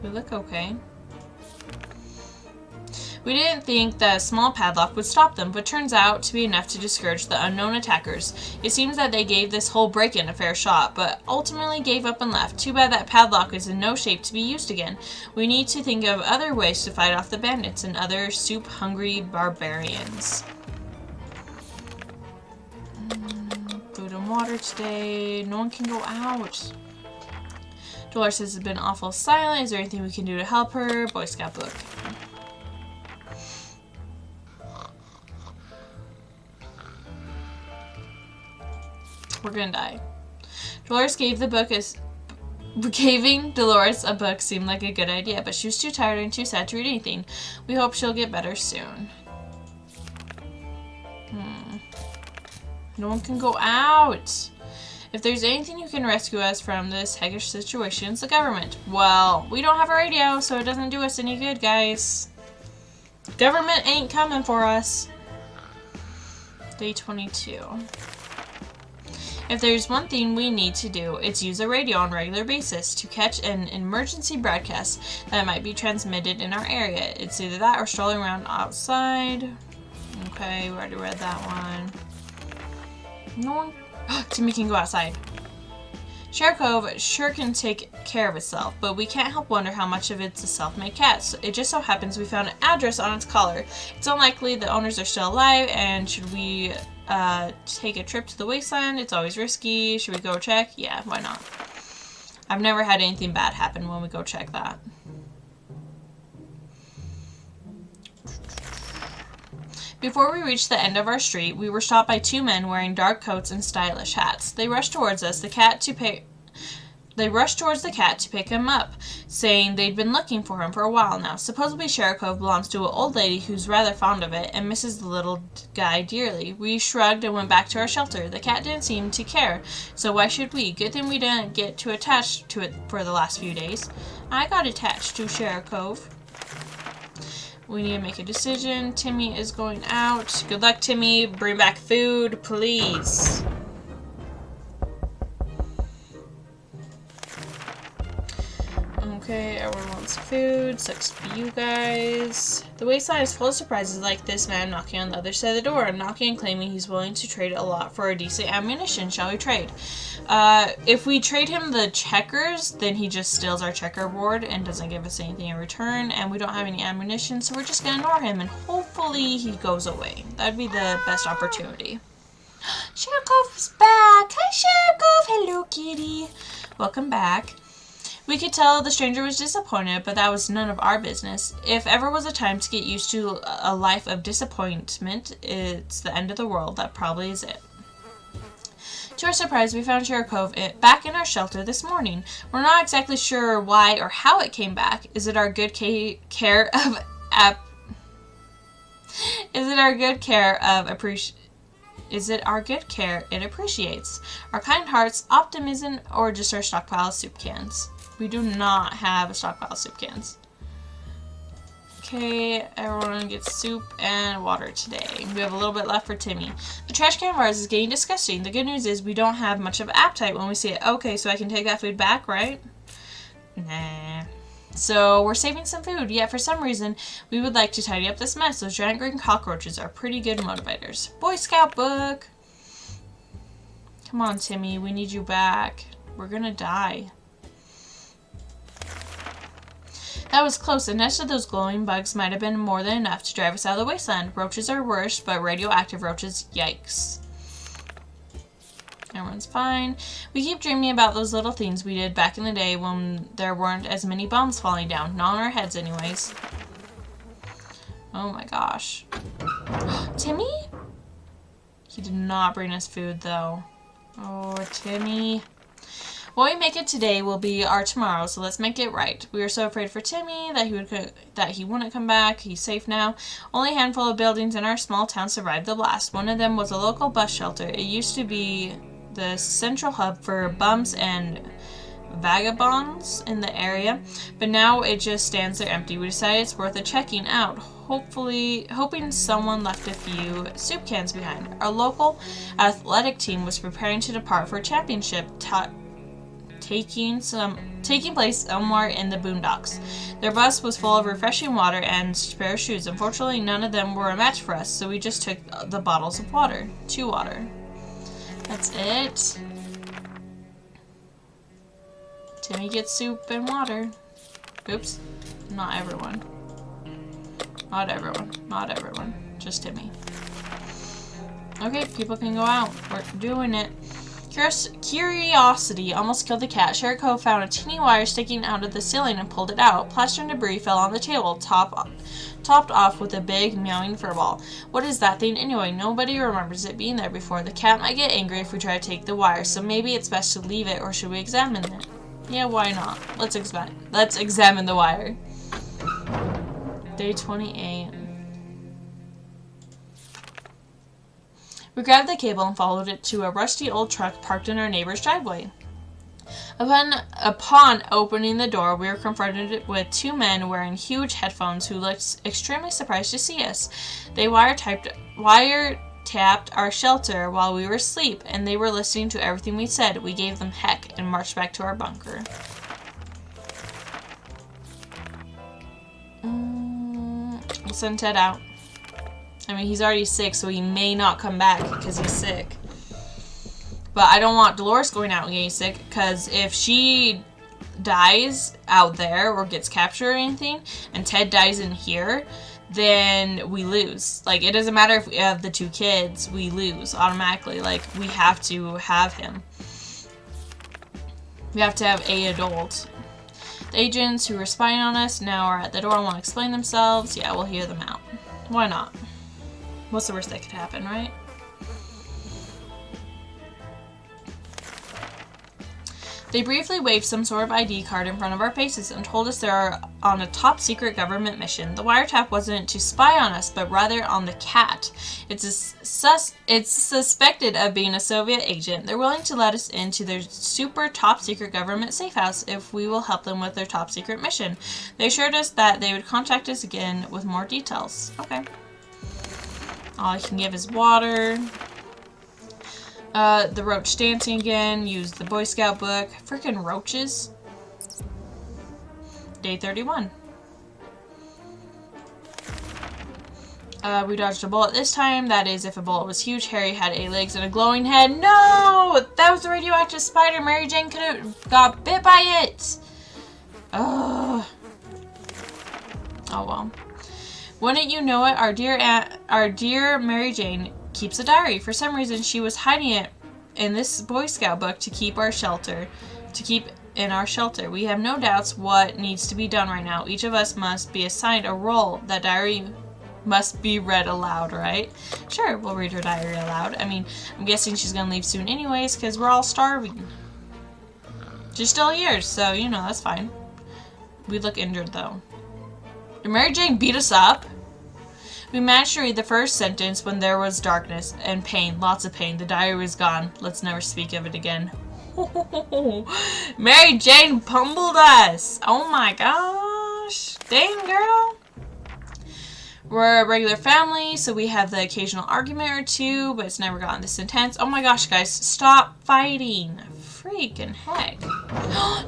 We look okay. We didn't think that a small padlock would stop them, but turns out to be enough to discourage the unknown attackers. It seems that they gave this whole break-in a fair shot, but ultimately gave up and left. Too bad that padlock is in no shape to be used again. We need to think of other ways to fight off the bandits and other soup-hungry barbarians. Food and water today. No one can go out. Dolores has been awful silent. Is there anything we can do to help her? Boy Scout book. We're gonna die. Dolores gave the book as giving Dolores a book seemed like a good idea, but she was too tired and too sad to read anything. We hope she'll get better soon. No one can go out. If there's anything who can rescue us from this heggish situation, it's the government. Well, we don't have a radio, so it doesn't do us any good, guys. Government ain't coming for us. Day 22. If there's one thing we need to do, it's use a radio on a regular basis to catch an emergency broadcast that might be transmitted in our area. It's either that or strolling around outside. Okay, we already read that one. No one... Timmy can go outside. Share Cove sure can take care of itself, but we can't help wonder how much of it's a self-made cat. So it just so happens we found an address on its collar. It's unlikely the owners are still alive, and should we take a trip to the wasteland? It's always risky. Should we go check? Yeah, why not? I've never had anything bad happen when we go check that. Before we reached the end of our street, we were stopped by two men wearing dark coats and stylish hats. They rushed towards us, the cat to pick him up, saying they'd been looking for him for a while now. Supposedly Share Cove belongs to an old lady who's rather fond of it and misses the little guy dearly. We shrugged and went back to our shelter. The cat didn't seem to care, so why should we? Good thing we didn't get too attached to it for the last few days. I got attached to Share Cove. We need to make a decision. Timmy is going out. Good luck, Timmy. Bring back food, please. Okay, everyone wants food. Sucks for you guys. The wasteland is full of surprises like this man knocking on the other side of the door. Knocking and claiming he's willing to trade a lot for a decent ammunition. Shall we trade? If we trade him the checkers, then he just steals our checkerboard and doesn't give us anything in return, and we don't have any ammunition, so we're just gonna ignore him, and hopefully he goes away. That'd be the best opportunity. Share Cove is back! Hi, Share Cove! Hello, kitty! Welcome back. We could tell the stranger was disappointed, but that was none of our business. If ever was a time to get used to a life of disappointment, it's the end of the world. That probably is it. To our surprise, we found Share Cove back in our shelter this morning. We're not exactly sure why or how it came back. Is it our good care it appreciates? Our kind hearts, optimism, or just our stockpile of soup cans? We do not have a stockpile of soup cans. Okay, everyone gets soup and water today. We have a little bit left for Timmy. The trash can of ours is getting disgusting. The good news is we don't have much of an appetite when we see it. Okay, so I can take that food back, right? Nah. So we're saving some food, yet for some reason we would like to tidy up this mess. Those giant green cockroaches are pretty good motivators. Boy Scout book! Come on, Timmy, we need you back. We're gonna die. That was close. A nest of those glowing bugs might have been more than enough to drive us out of the wasteland. Roaches are worse, but radioactive roaches, yikes. Everyone's fine. We keep dreaming about those little things we did back in the day when there weren't as many bombs falling down. Not on our heads anyways. Oh my gosh. Timmy? He did not bring us food though. Oh, Timmy. What we make it today will be our tomorrow, so let's make it right. We were so afraid for Timmy that he wouldn't come back. He's safe now. Only a handful of buildings in our small town survived the blast. One of them was a local bus shelter. It used to be the central hub for bums and vagabonds in the area, but now it just stands there empty. We decided it's worth a checking out. Hoping someone left a few soup cans behind. Our local athletic team was preparing to depart for a championship taking place somewhere in the boondocks. Their bus was full of refreshing water and spare shoes. Unfortunately, none of them were a match for us, so we just took the bottles of water. 2 water. That's it. Timmy gets soup and water. Oops. Not everyone. Not everyone. Not everyone. Just Timmy. Okay, people can go out. We're doing it. Curiosity almost killed the cat. Sheriko found a teeny wire sticking out of the ceiling and pulled it out. Plaster and debris fell on the table, topped off with a big meowing furball. What is that thing anyway? Nobody remembers it being there before. The cat might get angry if we try to take the wire, so maybe it's best to leave it, or should we examine it? Yeah, why not? Let's examine the wire. Day 28. We grabbed the cable and followed it to a rusty old truck parked in our neighbor's driveway. Upon opening the door, we were confronted with 2 men wearing huge headphones who looked extremely surprised to see us. They wiretapped our shelter while we were asleep, and they were listening to everything we said. We gave them heck and marched back to our bunker. We'll send Ted out. I mean, he's already sick, so he may not come back because he's sick. But I don't want Dolores going out and getting sick, because if she dies out there or gets captured or anything, and Ted dies in here, then we lose. Like, it doesn't matter if we have the 2 kids, we lose automatically. Like, we have to have him. We have to have a adult. The agents who were spying on us now are at the door and want to explain themselves. Yeah, we'll hear them out. Why not? What's the worst that could happen, right? They briefly waved some sort of ID card in front of our faces and told us they are on a top secret government mission. The wiretap wasn't to spy on us, but rather on the cat. It's suspected of being a Soviet agent. They're willing to let us into their super top secret government safe house if we will help them with their top secret mission. They assured us that they would contact us again with more details. Okay. All I can give is water. The roach dancing again. Use the Boy Scout book. Freaking roaches. Day 31. We dodged a bullet this time. That is, if a bullet was huge, hairy, had 8 legs, and a glowing head. No! That was the radioactive spider. Mary Jane could have got bit by it. Ugh. Oh well. Wouldn't you know it, our dear Mary Jane keeps a diary. For some reason, she was hiding it in this Boy Scout book to keep in our shelter. We have no doubts what needs to be done right now. Each of us must be assigned a role. That diary must be read aloud, right? Sure, we'll read her diary aloud. I mean, I'm guessing she's gonna leave soon anyways, because we're all starving. She's still here, so, you know, that's fine. We look injured, though. Did Mary Jane beat us up? We managed to read the first sentence when there was darkness and pain, lots of pain. The diary was gone. Let's never speak of it again. Mary Jane pummeled us. Oh my gosh. Dang, girl. We're a regular family, so we have the occasional argument or 2, but it's never gotten this intense. Oh my gosh, guys, stop fighting. Freaking heck.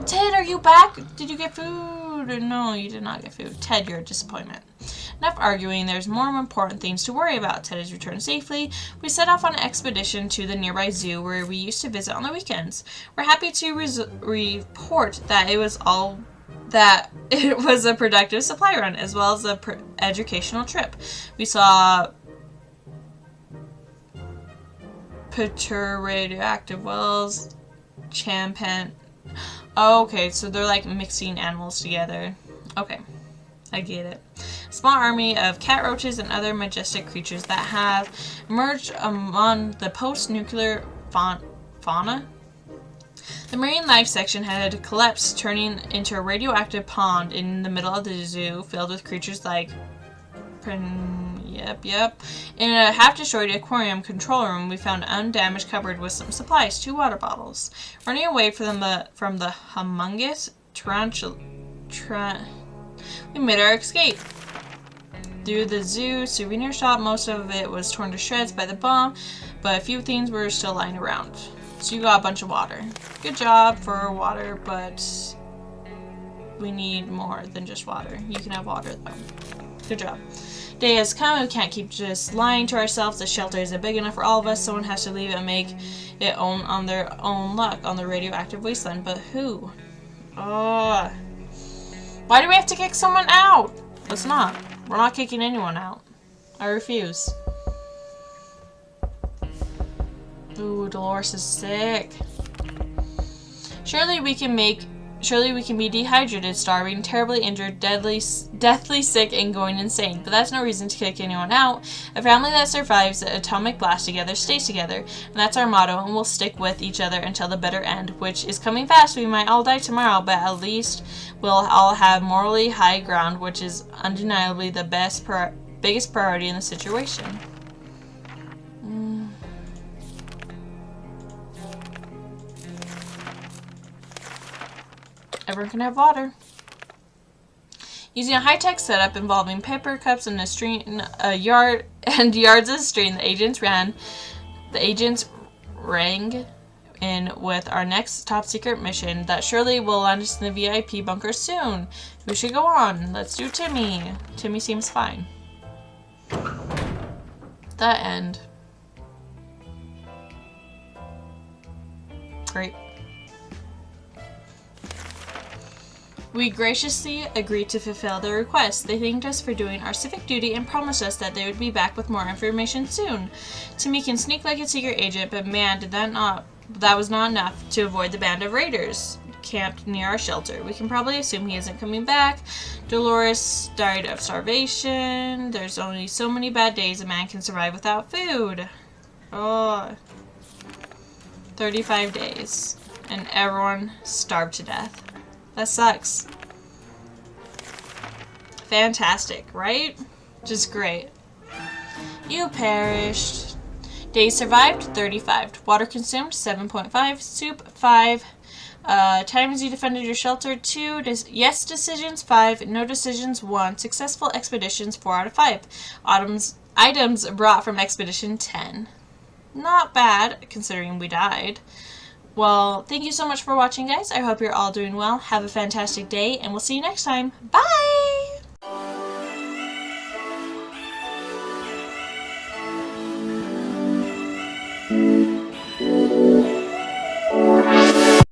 Ted, are you back? Did you get food? No, you did not get food. Ted, you're a disappointment. Enough arguing. There's more important things to worry about. Ted has returned safely. We set off on an expedition to the nearby zoo where we used to visit on the weekends. We're happy to report that it was a productive supply run as well as a educational trip. We saw Peter radioactive wells, champan. Oh, okay, so they're like mixing animals together. Okay, I get it. Small army of cat roaches and other majestic creatures that have emerged among the post-nuclear fauna. The marine life section had collapsed, turning into a radioactive pond in the middle of the zoo, filled with creatures like... Yep. In a half-destroyed aquarium control room, we found an undamaged cupboard with some supplies, 2 water bottles. Running away from the humongous tarantula... We made our escape. Through the zoo souvenir shop, most of it was torn to shreds by the bomb, but a few things were still lying around. So you got a bunch of water. Good job for water, but we need more than just water. You can have water though. Good job. Day has come. We can't keep just lying to ourselves. The shelter isn't big enough for all of us. Someone has to leave and make it own on their own luck on the radioactive wasteland. But who? Why do we have to kick someone out? Let's not. We're not kicking anyone out. I refuse. Ooh, Dolores is sick. Surely we can be dehydrated, starving, terribly injured, deathly sick, and going insane. But that's no reason to kick anyone out. A family that survives the atomic blast together stays together. And that's our motto, and we'll stick with each other until the bitter end, which is coming fast. We might all die tomorrow, but at least we'll all have morally high ground, which is undeniably the biggest priority in the situation. Everyone can have water. Using a high-tech setup involving paper cups and yards of string, the agents rang in with our next top-secret mission that surely will land us in the VIP bunker soon. We should go on. Let's do Timmy. Timmy seems fine. The end. Great. We graciously agreed to fulfill their request. They thanked us for doing our civic duty and promised us that they would be back with more information soon. Timmy can sneak like a secret agent, but man, that was not enough to avoid the band of raiders camped near our shelter. We can probably assume he isn't coming back. Dolores died of starvation. There's only so many bad days a man can survive without food. 35 days. And everyone starved to death. That sucks. Fantastic, right? Just great. You perished. Days survived, 35. Water consumed, 7.5. Soup, 5. Times you defended your shelter, 2. Yes decisions, 5. No decisions, 1. Successful expeditions, 4 out of 5. Items brought from expedition, 10. Not bad, considering we died. Well, thank you so much for watching, guys. I hope you're all doing well. Have a fantastic day, and we'll see you next time. Bye!